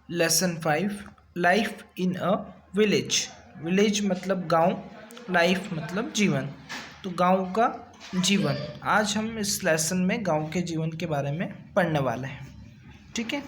Lesson 5 life in a village. Village मतलब गांव, life मतलब जीवन, तो गांव का जीवन। आज हम इस लेसन में गांव के जीवन के बारे में पढ़ने वाले हैं। ठीक है,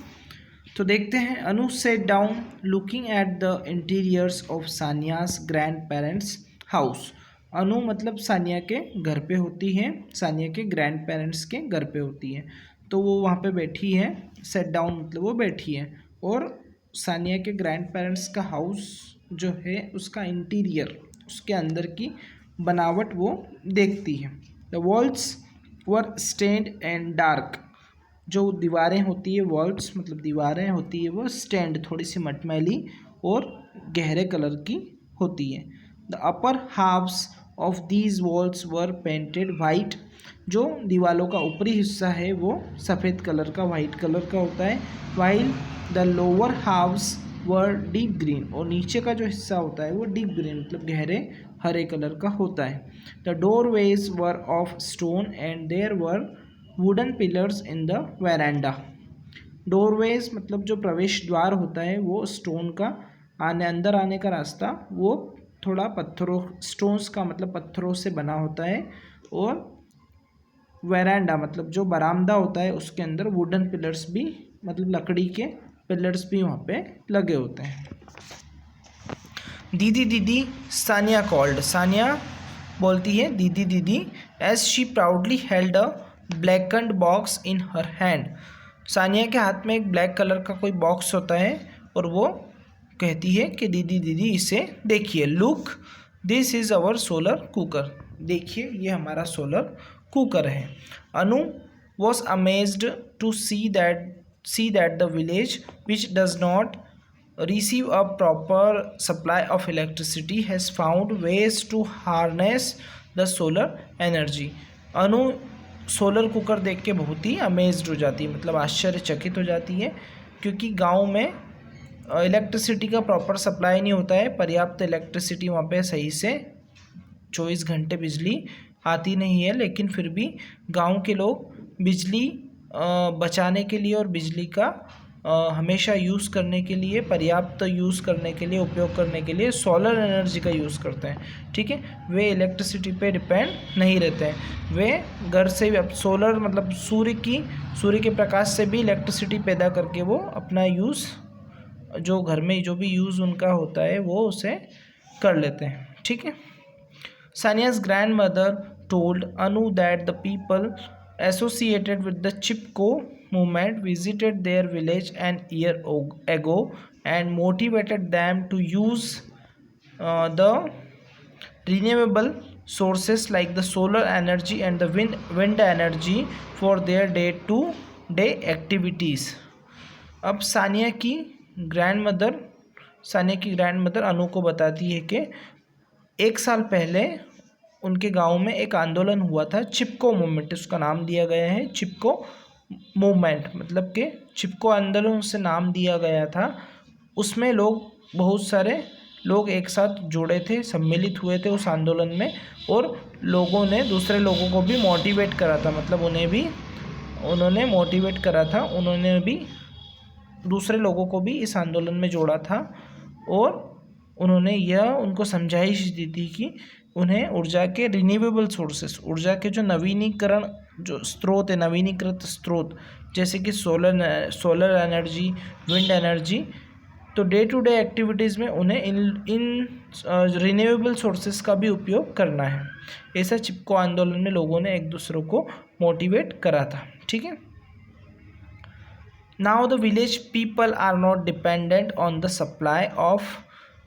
तो देखते हैं। Anu sat down looking at the interiors of Sania's grandparents house. Anu मतलब सानिया के घर पे होती है, सानिया के ग्रैंड पेरेंट्स के घर पे होती है, तो वो वहाँ पे बैठी है। सेट डाउन मतलब वो बैठी है, और सानिया के ग्रैंड पेरेंट्स का हाउस जो है उसका इंटीरियर, उसके अंदर की बनावट वो देखती है। The walls were stained and dark. जो दीवारें होती है, वॉल्स मतलब दीवारें होती है, वो स्टैंड थोड़ी सी मटमैली और गहरे कलर की होती है। The upper halves of these walls were painted white. जो दीवारों का ऊपरी हिस्सा है वो सफ़ेद कलर का, वाइट कलर का होता है। While the lower halves were deep green. और नीचे का जो हिस्सा होता है वो डीप ग्रीन मतलब गहरे हरे कलर का होता है। The doorways were of stone and there were wooden pillars in the veranda. Doorways मतलब जो प्रवेश द्वार होता है वो स्टोन का, अंदर आने का रास्ता वो थोड़ा पत्थरों, स्टोन्स का मतलब पत्थरों से बना होता है। और वेरांडा मतलब जो बरामदा होता है उसके अंदर वुडन पिलर्स भी मतलब लकड़ी के पिलर्स भी वहाँ पे लगे होते हैं। दीदी दीदी सानिया कॉल्ड। सानिया बोलती है दीदी दीदी, as she proudly held a blackened box in her hand. Sania के हाथ में एक ब्लैक कलर का कोई बॉक्स होता है और वो कहती है कि दीदी दीदी इसे देखिए। Look this is our solar cooker. देखिए ये हमारा सोलर कुकर है। Anu was amazed to see that the village which does not receive a proper supply of electricity has found ways to harness the solar energy। Anu solar cooker देख के बहुत ही amazed हो जाती है, मतलब आश्चर्यचकित हो जाती है, क्योंकि गांव में इलेक्ट्रिसिटी का प्रॉपर सप्लाई नहीं होता है, पर्याप्त इलेक्ट्रिसिटी वहाँ पे सही से 24 घंटे बिजली आती नहीं है। लेकिन फिर भी गांव के लोग बिजली बचाने के लिए और बिजली का हमेशा यूज़ करने के लिए, पर्याप्त यूज़ करने के लिए, उपयोग करने के लिए सोलर एनर्जी का यूज़ करते हैं। ठीक है, वे इलेक्ट्रिसिटी पे डिपेंड नहीं रहते हैं। वे घर से भी, अब सोलर मतलब सूर्य के प्रकाश से भी इलेक्ट्रिसिटी पैदा करके वो अपना यूज़, जो घर में जो भी यूज़ उनका होता है वो उसे कर लेते हैं। ठीक है। सानिया's grandmother told Anu that the people associated with the Chipko movement visited their village an year ago and motivated them to use the renewable sources like the solar energy and the wind energy for their day-to-day activities। अब सानिया की grandmother अनु को बताती है कि 1 साल पहले उनके गांव में एक आंदोलन हुआ था, चिपको मूवमेंट उसका नाम दिया गया है। चिपको मूवमेंट मतलब कि चिपको आंदोलन से नाम दिया गया था। उसमें बहुत सारे लोग एक साथ जुड़े थे, सम्मिलित हुए थे उस आंदोलन में, और लोगों ने दूसरे लोगों को भी मोटिवेट करा था, मतलब उन्होंने मोटिवेट करा था, उन्होंने भी दूसरे लोगों को भी इस आंदोलन में जोड़ा था। और उन्होंने यह उनको समझाइश दी थी कि उन्हें ऊर्जा के रिन्यूएबल सोर्सेस, ऊर्जा के जो नवीनीकरण जो स्रोत है, नवीनीकृत स्रोत, जैसे कि सोलर एनर्जी, विंड एनर्जी, तो डे टू डे एक्टिविटीज़ में उन्हें इन रिन्यूएबल सोर्सेस का भी उपयोग करना है। ऐसा चिपको आंदोलन में लोगों ने एक दूसरे को मोटिवेट करा था। ठीक है। Now the village people are not dependent on the supply of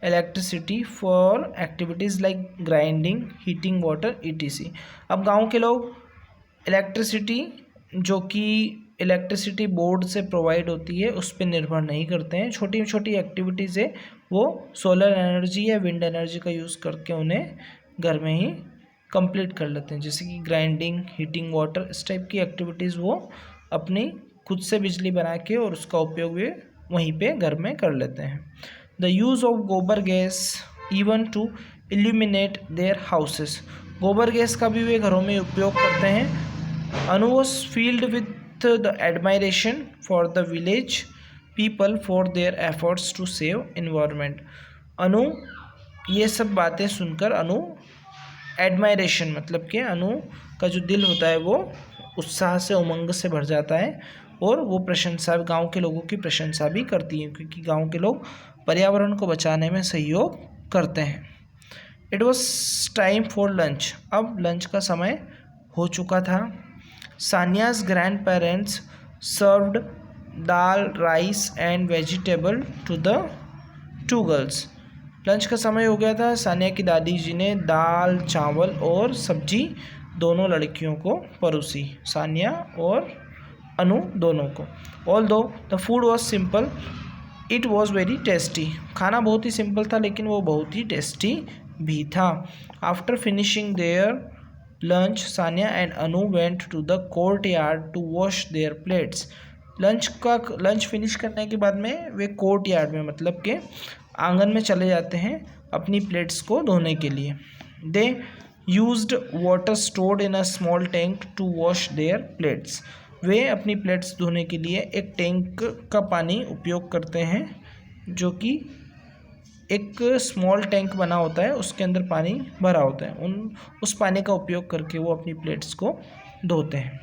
electricity for activities like grinding, heating water, etc। अब गांव के लोग इलेक्ट्रिसिटी जो कि इलेक्ट्रिसिटी बोर्ड से प्रोवाइड होती है उस पर निर्भर नहीं करते हैं। छोटी छोटी एक्टिविटीज़ है वो सोलर एनर्जी या विंड एनर्जी का यूज़ करके उन्हें घर में ही कंप्लीट कर लेते हैं, जैसे कि ग्राइंडिंग, हीटिंग वाटर, इस टाइप की एक्टिविटीज़ वो अपनी खुद से बिजली बना के और उसका उपयोग वे वहीं पे घर में कर लेते हैं। The use of gobar gas even to illuminate their houses. गोबर गैस का भी वे घरों में उपयोग करते हैं। Anu was filled with the admiration for the village people for their efforts to save environment. Anu ये सब बातें सुनकर अनु एडमायरेशन मतलब कि अनु का जो दिल होता है वो उत्साह से उमंग से भर जाता है और वो प्रशंसा गांव के लोगों की प्रशंसा भी करती है क्योंकि गांव के लोग पर्यावरण को बचाने में सहयोग करते हैं। It was time for lunch. अब लंच का समय हो चुका था। Sania's grandparents served dal rice and vegetable to the two girls. Lunch का समय हो गया था। सानिया की दादी जी ने दाल चावल और सब्जी दोनों लड़कियों को परोसी, सानिया और अनु दोनों को। ऑल दो the food was simple it was very tasty. खाना बहुत ही सिंपल था लेकिन वो बहुत ही टेस्टी भी था। After finishing their lunch Sania and Anu went to the courtyard to wash their plates. Lunch finish करने के बाद में वे कोर्ट यार्ड में मतलब के आंगन में चले जाते हैं अपनी प्लेट्स को धोने के लिए। They used water stored in a small tank to wash their plates. वे अपनी प्लेट्स धोने के लिए एक टैंक का पानी उपयोग करते हैं जो कि एक स्मॉल टैंक बना होता है, उसके अंदर पानी भरा होता है। उस पानी का उपयोग करके वो अपनी प्लेट्स को धोते हैं।